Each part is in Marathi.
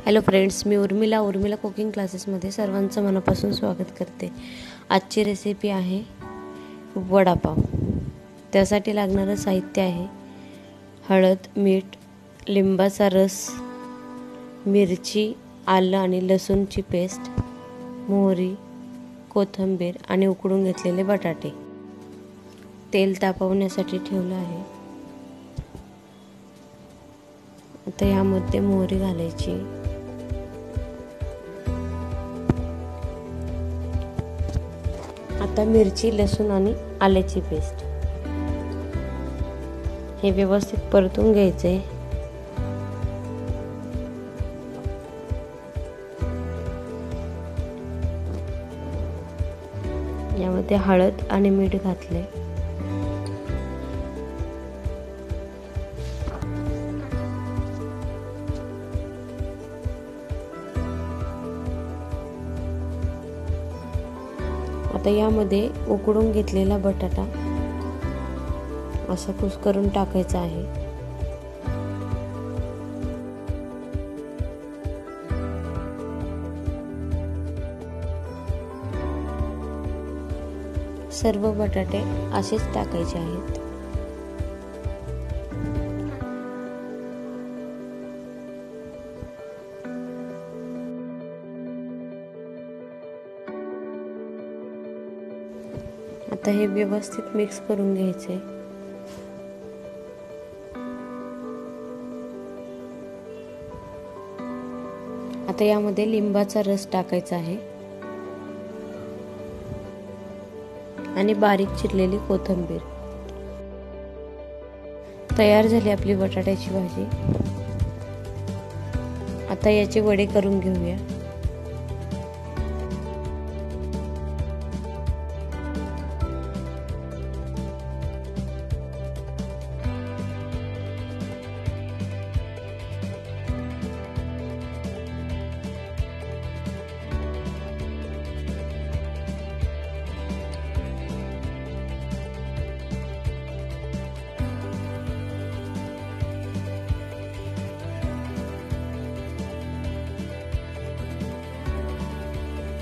हॅलो फ्रेंड्स, मी उर्मिला कुकिंग क्लासेसमध्ये सर्वांचं मनापासून स्वागत करते। आजची रेसिपी आहे वडापाव। त्यासाठी लागणारं साहित्य आहे हळद, मीठ, लिंबाचा रस, मिरची, आलं आणि लसूणची पेस्ट, मोहरी, कोथिंबीर आणि उकडून घेतलेले बटाटे। तेल तापवण्यासाठी ठेवलं आहे। आता यामध्ये मोहरी घालायची, आता मिरची, लसूण आणि आल्याची पेस्ट हे व्यवस्थित परतून घ्यायचे। यामध्ये हळद आणि मीठ घातले। आता यामध्ये उकडून घेतलेला बटाटा असा कुस्करून टाकायचा आहे। सर्व बटाटे असेच टाकायचे आहेत। आता हे व्यवस्थित मिक्स करून घ्यायचे। आता यामध्ये लिंबाचा रस टाकायचा आहे आणि बारीक चिरलेली कोथिंबीर। तयार झाली आपली बटाट्याची भाजी। आता याचे वडे करून घेऊया।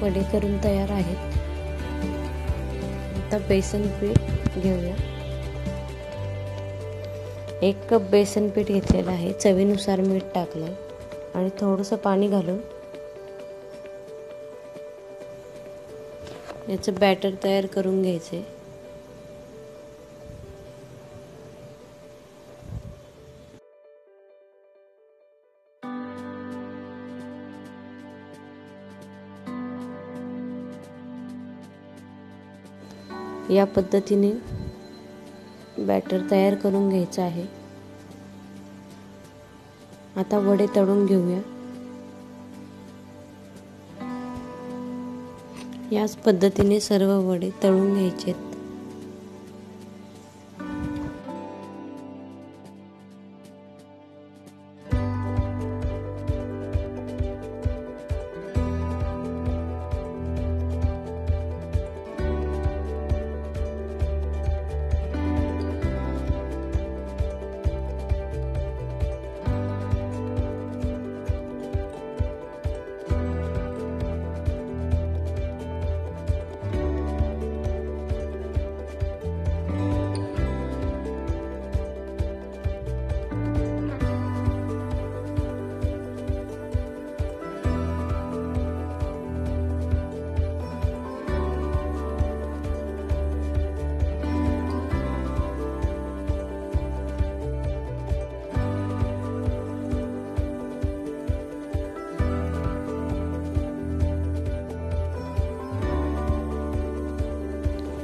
वडे करून तयार आहेत। आता बेसन पीठ घेऊया। 1 कप बेसन पीठ घेतलेलं आहे। चवीनुसार मीठ टाकलं आणि थोडंसं पाणी घालून याचं बॅटर तयार करून घ्यायचे। या पद्धतीने बॅटर तयार करून घ्यायचं आहे। आता वडे तळून घेऊया। याच पद्धतीने सर्व वडे तळून घ्यायचे।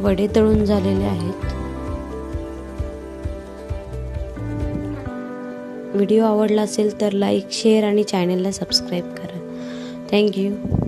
वडे तळून झालेले आहेत। व्हिडिओ आवडला असेल तर लाईक, शेअर आणि चॅनलला सबस्क्राईब करा। थँक्यू।